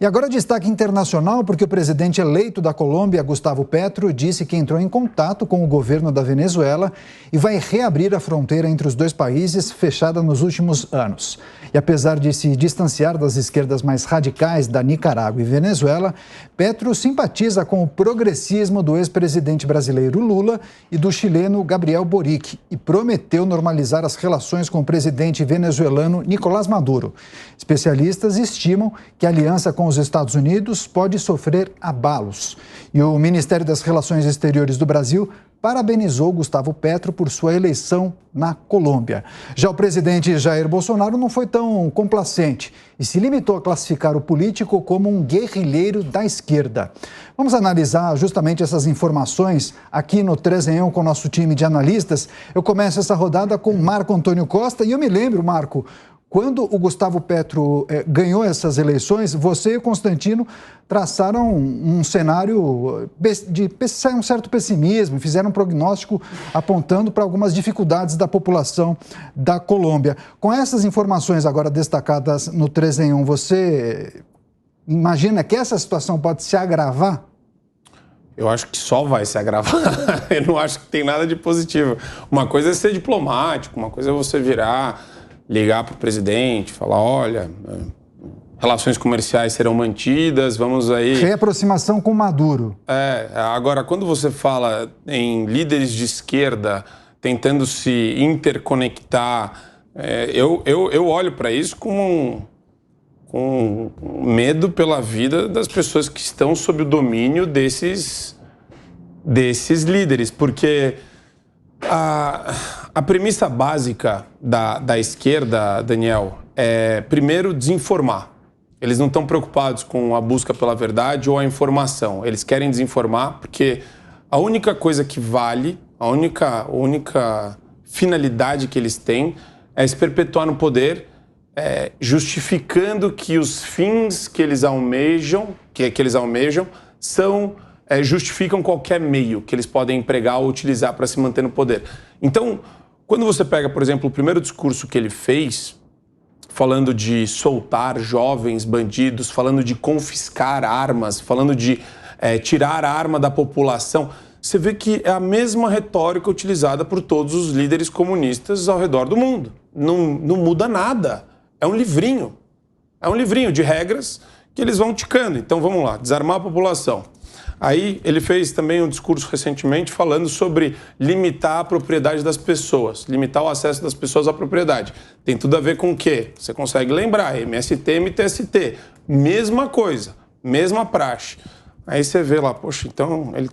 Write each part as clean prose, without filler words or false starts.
E agora destaque internacional, porque o presidente eleito da Colômbia, Gustavo Petro, disse que entrou em contato com o governo da Venezuela e vai reabrir a fronteira entre os dois países, fechada nos últimos anos. E apesar de se distanciar das esquerdas mais radicais da Nicarágua e Venezuela, Petro simpatiza com o progressismo do ex-presidente brasileiro Lula e do chileno Gabriel Boric e prometeu normalizar as relações com o presidente venezuelano Nicolás Maduro. Especialistas estimam que a aliança com os Estados Unidos pode sofrer abalos. E o Ministério das Relações Exteriores do Brasil parabenizou Gustavo Petro por sua eleição na Colômbia. Já o presidente Jair Bolsonaro não foi tão complacente e se limitou a classificar o político como um guerrilheiro da esquerda. Vamos analisar justamente essas informações aqui no 3 em 1 com o nosso time de analistas. Eu começo essa rodada com Marco Antônio Costa e eu me lembro, Marco, quando o Gustavo Petro ganhou essas eleições, você e o Constantino traçaram um cenário de um certo pessimismo, fizeram um prognóstico apontando para algumas dificuldades da população da Colômbia. Com essas informações agora destacadas no 3 em 1, você imagina que essa situação pode se agravar? Eu acho que só vai se agravar. Eu não acho que tem nada de positivo. Uma coisa é ser diplomático, uma coisa é você ligar para o presidente, falar, olha, relações comerciais serão mantidas, vamos aí... Reaproximação com Maduro. Agora, quando você fala em líderes de esquerda tentando se interconectar, eu olho para isso com medo pela vida das pessoas que estão sob o domínio desses líderes, porque... A premissa básica da esquerda, Daniel, é, primeiro, desinformar. Eles não estão preocupados com a busca pela verdade ou a informação. Eles querem desinformar porque a única coisa que vale, a única finalidade que eles têm é se perpetuar no poder, justificando que os fins que eles almejam, justificam qualquer meio que eles podem empregar ou utilizar para se manter no poder. Então, quando você pega, por exemplo, o primeiro discurso que ele fez, falando de soltar jovens bandidos, falando de confiscar armas, falando de tirar a arma da população, você vê que é a mesma retórica utilizada por todos os líderes comunistas ao redor do mundo. Não muda nada. É um livrinho de regras que eles vão ticando. Então, vamos lá, desarmar a população. Aí ele fez também um discurso recentemente falando sobre limitar a propriedade das pessoas, limitar o acesso das pessoas à propriedade. Tem tudo a ver com o quê? Você consegue lembrar, MST, MTST, mesma coisa, mesma praxe. Aí você vê lá, poxa, então ele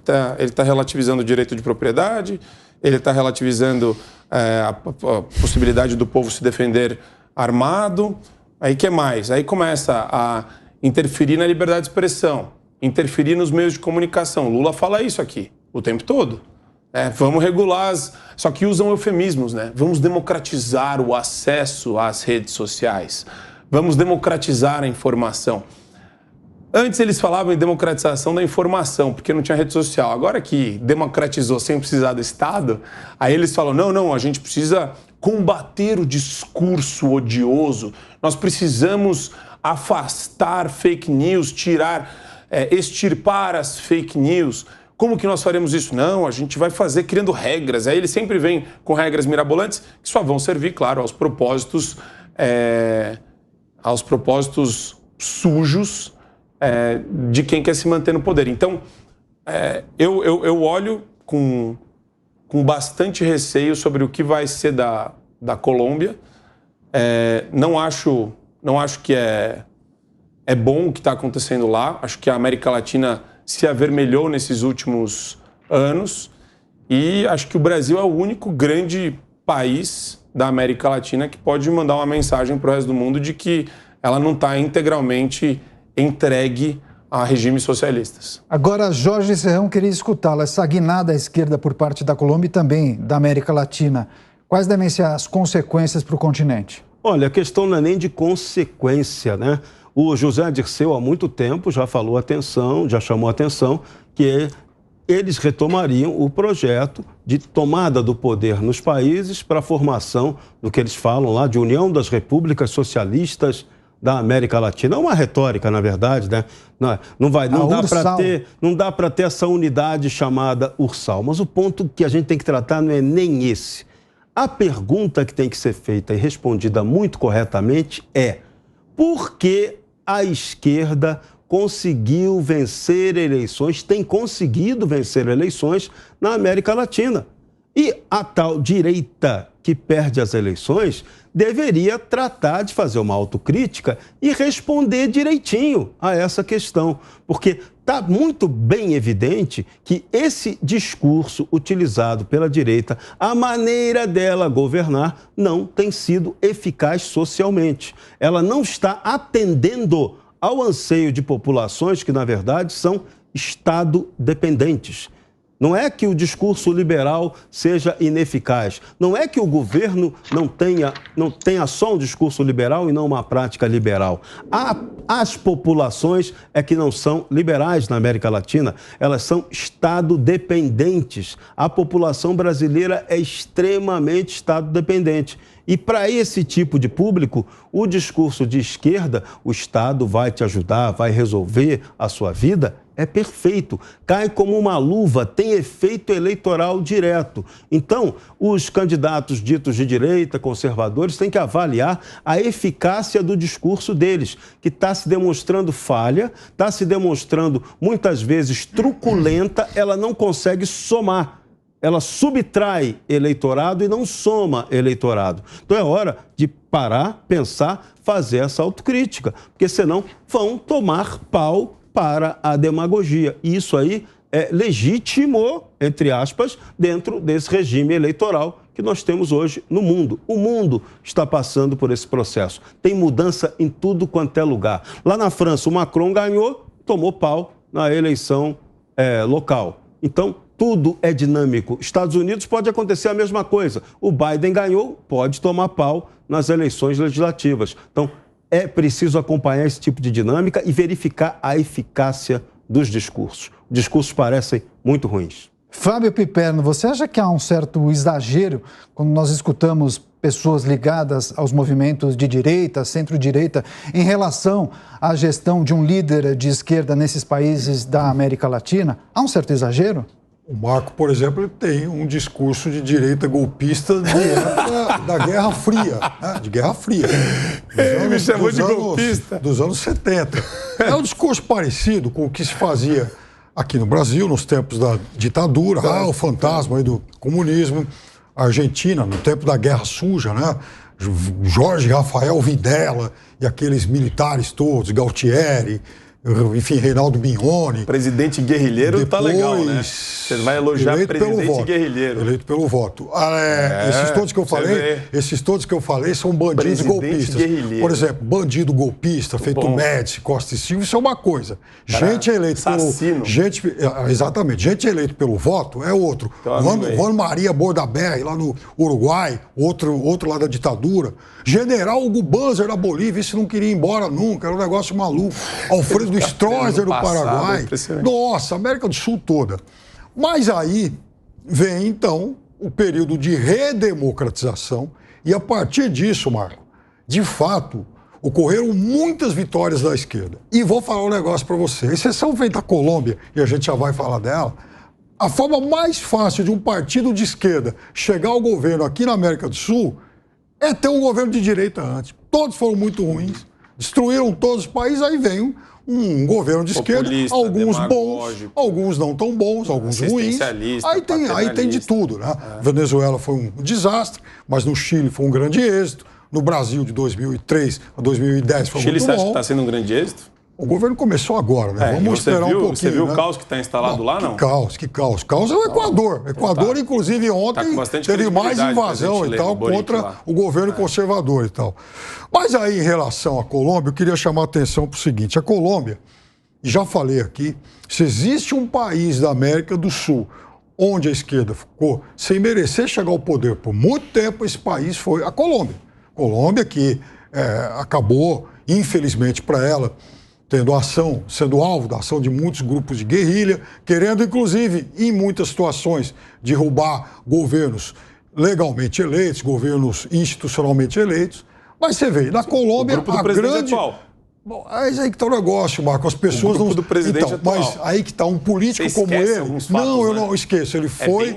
tá relativizando o direito de propriedade, ele está relativizando a possibilidade do povo se defender armado. Aí o que mais? Aí começa a interferir na liberdade de expressão, interferir nos meios de comunicação. Lula fala isso aqui o tempo todo. Vamos regular Só que usam eufemismos, né? Vamos democratizar o acesso às redes sociais. Vamos democratizar a informação. Antes eles falavam em democratização da informação, porque não tinha rede social. Agora que democratizou sem precisar do Estado, aí eles falam, não, a gente precisa combater o discurso odioso. Nós precisamos afastar fake news, extirpar as fake news. Como que nós faremos isso? Não, a gente vai fazer criando regras. Aí eles sempre vêm com regras mirabolantes que só vão servir, claro, aos propósitos sujos de quem quer se manter no poder. Então, eu olho com bastante receio sobre o que vai ser da Colômbia. Não acho que é bom o que está acontecendo lá. Acho que a América Latina se avermelhou nesses últimos anos e acho que o Brasil é o único grande país da América Latina que pode mandar uma mensagem para o resto do mundo de que ela não está integralmente entregue a regimes socialistas. Agora, Jorge Serrão, queria escutá-lo. Essa guinada à esquerda por parte da Colômbia e também da América Latina, quais devem ser as consequências para o continente? Olha, a questão não é nem de consequência, né? O José Dirceu, há muito tempo, já chamou a atenção que eles retomariam o projeto de tomada do poder nos países para a formação do que eles falam lá de União das Repúblicas Socialistas da América Latina. É uma retórica, na verdade, né? Não dá para ter essa unidade chamada Ursal. Mas o ponto que a gente tem que tratar não é nem esse. A pergunta que tem que ser feita e respondida muito corretamente é: por que a esquerda conseguiu vencer eleições, tem conseguido vencer eleições na América Latina? E a tal direita que perde as eleições deveria tratar de fazer uma autocrítica e responder direitinho a essa questão, porque está muito bem evidente que esse discurso utilizado pela direita, a maneira dela governar, não tem sido eficaz socialmente. Ela não está atendendo ao anseio de populações que, na verdade, são Estado-dependentes. Não é que o discurso liberal seja ineficaz. Não é que o governo não tenha só um discurso liberal e não uma prática liberal. As populações é que não são liberais na América Latina. Elas são Estado-dependentes. A população brasileira é extremamente Estado-dependente. E para esse tipo de público, o discurso de esquerda, o Estado vai te ajudar, vai resolver a sua vida, é perfeito. Cai como uma luva, tem efeito eleitoral direto. Então, os candidatos ditos de direita, conservadores, têm que avaliar a eficácia do discurso deles, que está se demonstrando falha, está se demonstrando muitas vezes truculenta, ela não consegue somar. Ela subtrai eleitorado e não soma eleitorado. Então é hora de parar, pensar, fazer essa autocrítica, porque senão vão tomar pau para a demagogia. E isso aí é legítimo, entre aspas, dentro desse regime eleitoral que nós temos hoje no mundo. O mundo está passando por esse processo. Tem mudança em tudo quanto é lugar. Lá na França, o Macron ganhou, tomou pau na eleição local. Então, tudo é dinâmico. Estados Unidos pode acontecer a mesma coisa. O Biden ganhou, pode tomar pau nas eleições legislativas. Então, é preciso acompanhar esse tipo de dinâmica e verificar a eficácia dos discursos. Os discursos parecem muito ruins. Fábio Piperno, você acha que há um certo exagero quando nós escutamos pessoas ligadas aos movimentos de direita, centro-direita, em relação à gestão de um líder de esquerda nesses países da América Latina? Há um certo exagero? O Marco, por exemplo, ele tem um discurso de direita golpista da Guerra Fria, né? De Guerra Fria. Ele me chamou de golpista. Dos anos 70. É um discurso parecido com o que se fazia aqui no Brasil, nos tempos da ditadura, o fantasma aí do comunismo. A Argentina, no tempo da Guerra Suja, né? Jorge Rafael Videla e aqueles militares todos, Galtieri, enfim, Reinaldo Bignone. Presidente guerrilheiro depois, tá legal, né? Você vai elogiar presidente guerrilheiro. Eleito pelo voto. Esses todos que eu falei são bandidos golpistas. Guerrilheiro. Por exemplo, bandido golpista, feito Médici, Costa e Silva, isso é uma coisa. Gente eleito pelo... Exatamente. Gente eleito pelo voto é outro. Juan Maria Bordaberry, lá no Uruguai, outro lá da ditadura. General Hugo Banzer da Bolívia, esse não queria ir embora nunca, era um negócio maluco. Alfredo Stroessner do Paraguai. Nossa, América do Sul toda. Mas aí vem, então, o período de redemocratização e, a partir disso, Marco, de fato, ocorreram muitas vitórias da esquerda. E vou falar um negócio para você. A exceção vem da Colômbia, e a gente já vai falar dela. A forma mais fácil de um partido de esquerda chegar ao governo aqui na América do Sul é ter um governo de direita antes. Todos foram muito ruins, destruíram todos os países, aí vem um governo de esquerda, alguns bons, alguns não tão bons, alguns ruins. Aí tem de tudo, né? Venezuela foi um desastre, mas no Chile foi um grande êxito. No Brasil, de 2003 a 2010, foi muito bom. O Chile você acha que está sendo um grande êxito? O governo começou agora, né? Vamos esperar um pouquinho. Você viu o caos que está instalado lá, não? Que caos. Caos é o Equador. Equador, inclusive, ontem teve mais invasão e tal contra o governo conservador e tal. Mas aí, em relação à Colômbia, eu queria chamar a atenção para o seguinte. A Colômbia, e já falei aqui, se existe um país da América do Sul onde a esquerda ficou sem merecer chegar ao poder por muito tempo, esse país foi a Colômbia. Colômbia que acabou, infelizmente para ela, sendo alvo da ação de muitos grupos de guerrilha, querendo, inclusive, em muitas situações, derrubar governos legalmente eleitos, governos institucionalmente eleitos, Mas você vê, na Colômbia, o grupo do presidente atual. Bom, aí que está o negócio, Marco. As pessoas não... do presidente então, atual. Mas aí que está um político como ele. Fatos, não, eu né? não esqueço. Ele foi.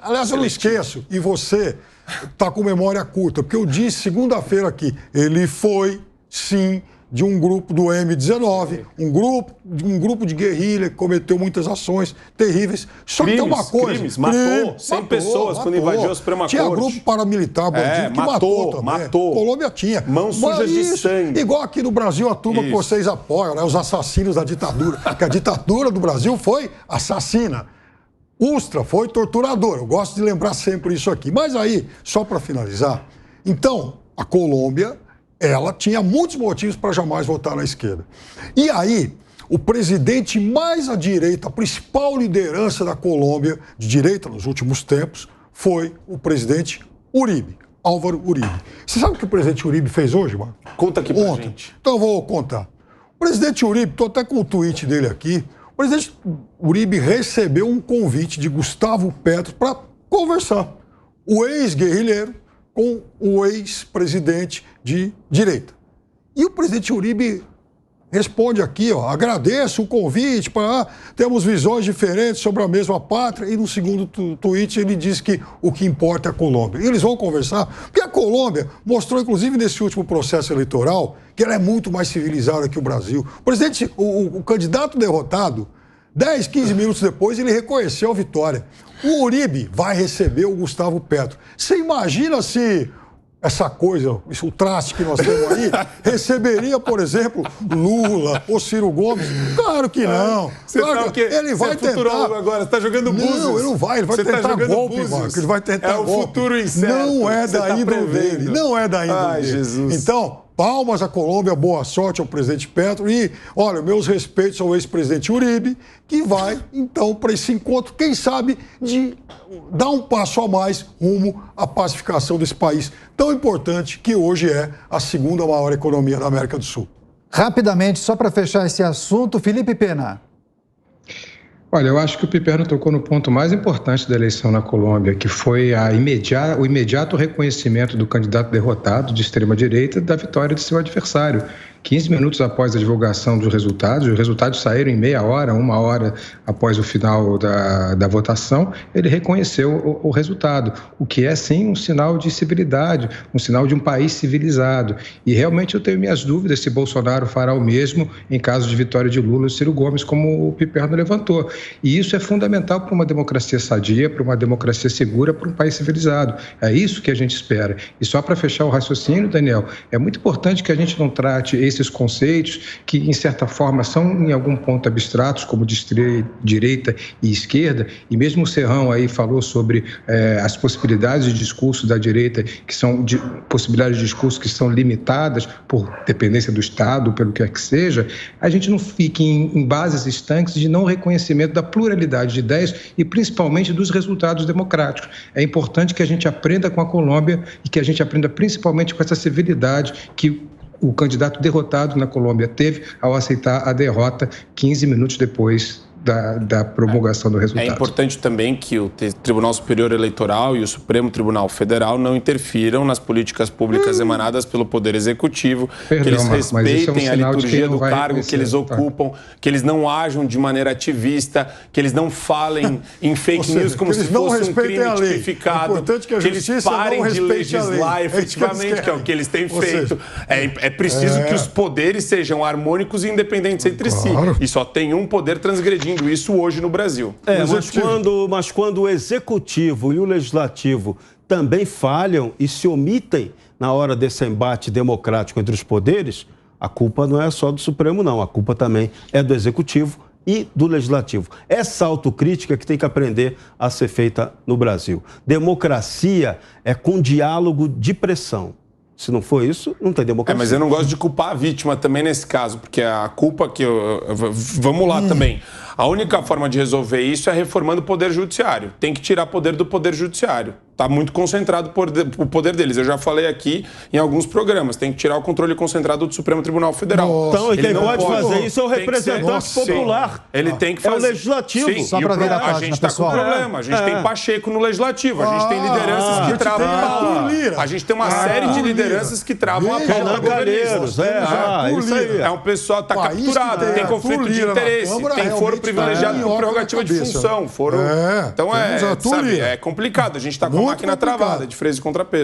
Aliás, eu não esqueço. E você está com memória curta, porque eu disse segunda-feira aqui. Ele foi, sim, de um grupo do M19, um grupo de guerrilha que cometeu muitas ações terríveis. Só que tem uma coisa... Crimes, matou 100 pessoas quando invadiu a Suprema Corte. Tinha grupo paramilitar bandido que matou também. Matou. Colômbia tinha. Mãos sujas de sangue. Igual aqui no Brasil, a turma que vocês apoiam, né? Os assassinos da ditadura. Porque a ditadura do Brasil foi assassina. Ustra foi torturador. Eu gosto de lembrar sempre isso aqui. Mas aí, só para finalizar, então, a Colômbia... ela tinha muitos motivos para jamais votar na esquerda. E aí, o presidente mais à direita, a principal liderança da Colômbia, de direita nos últimos tempos, foi o presidente Uribe, Álvaro Uribe. Você sabe o que o presidente Uribe fez hoje, Marco? Conta aqui pra gente. Então eu vou contar. O presidente Uribe, estou até com o tweet dele aqui, o presidente Uribe recebeu um convite de Gustavo Petro para conversar. O ex-guerrilheiro com o ex-presidente de direita. E o presidente Uribe responde aqui, ó, agradeço o convite, temos visões diferentes sobre a mesma pátria, e no segundo tweet ele diz que o que importa é a Colômbia. E eles vão conversar, porque a Colômbia mostrou, inclusive nesse último processo eleitoral, que ela é muito mais civilizada que o Brasil. O presidente, o candidato derrotado, 10, 15 minutos depois, ele reconheceu a vitória. O Uribe vai receber o Gustavo Petro. Você imagina se essa coisa, o traste que nós temos aí, receberia, por exemplo, Lula ou Ciro Gomes? Claro que não. Claro que ele vai tentar... agora, você está jogando Búzios. Não, ele não vai, ele vai tentar golpe, Marco. Ele vai tentar golpe. É o futuro incerto. Não é da índole dele. Não é da índole dele. Jesus. Então... palmas à Colômbia, boa sorte ao presidente Petro e, olha, meus respeitos ao ex-presidente Uribe, que vai, então, para esse encontro, quem sabe, de dar um passo a mais rumo à pacificação desse país tão importante que hoje é a segunda maior economia da América do Sul. Rapidamente, só para fechar esse assunto, Felipe Pena. Olha, eu acho que o Piperno tocou no ponto mais importante da eleição na Colômbia, que foi o imediato reconhecimento do candidato derrotado de extrema-direita da vitória de seu adversário. 15 minutos após a divulgação dos resultados, os resultados saíram em meia hora, 1 hora após o final da votação, ele reconheceu o resultado, o que é, sim, um sinal de civilidade, um sinal de um país civilizado. E realmente eu tenho minhas dúvidas se Bolsonaro fará o mesmo em caso de vitória de Lula e Ciro Gomes, como o Piperno levantou. E isso é fundamental para uma democracia sadia, para uma democracia segura, para um país civilizado. É isso que a gente espera. E só para fechar o raciocínio, Daniel, é muito importante que a gente não trate esses conceitos que, em certa forma, são em algum ponto abstratos, como direita e esquerda, e mesmo o Serrão aí falou sobre as possibilidades de discurso da direita, que são possibilidades de discurso que são limitadas por dependência do Estado, pelo que quer que seja, a gente não fique em bases estanques de não reconhecimento da pluralidade de ideias e principalmente dos resultados democráticos. É importante que a gente aprenda com a Colômbia e que a gente aprenda principalmente com essa civilidade que o candidato derrotado na Colômbia teve ao aceitar a derrota 15 minutos depois da promulgação do resultado. É importante também que o Tribunal Superior Eleitoral e o Supremo Tribunal Federal não interfiram nas políticas públicas emanadas pelo Poder Executivo, que eles respeitem a liturgia do cargo que eles ocupam, que eles não ajam de maneira ativista, que eles não falem em fake news como se fosse um crime tipificado, que eles parem de legislar efetivamente, que é o que eles têm feito. É preciso que os poderes sejam harmônicos e independentes entre si. E só tem um poder transgredindo isso hoje no Brasil. Mas quando o Executivo e o Legislativo também falham e se omitem na hora desse embate democrático entre os poderes, a culpa não é só do Supremo, não. A culpa também é do Executivo e do Legislativo. Essa autocrítica que tem que aprender a ser feita no Brasil. Democracia é com diálogo de pressão. Se não for isso, não tem democracia. Mas eu não gosto de culpar a vítima também nesse caso, porque a culpa que vamos lá também. A única forma de resolver isso é reformando o Poder Judiciário. Tem que tirar poder do Poder Judiciário. Está muito concentrado o poder deles. Eu já falei aqui em alguns programas. Tem que tirar o controle concentrado do Supremo Tribunal Federal. Então, e quem pode fazer isso é o representante popular. Ele tem que fazer. É o legislativo. Sim, só para ver a gente está com problema. A gente tem Pacheco no legislativo. A gente tem lideranças que travam. A gente tem uma série de lideranças que travam a pauta governista. É um pessoal que está capturado, tem conflito de interesse, tem foro privilegiado com prerrogativa de função. Então é complicado. A gente está com a máquina travada de freio e contrapeso.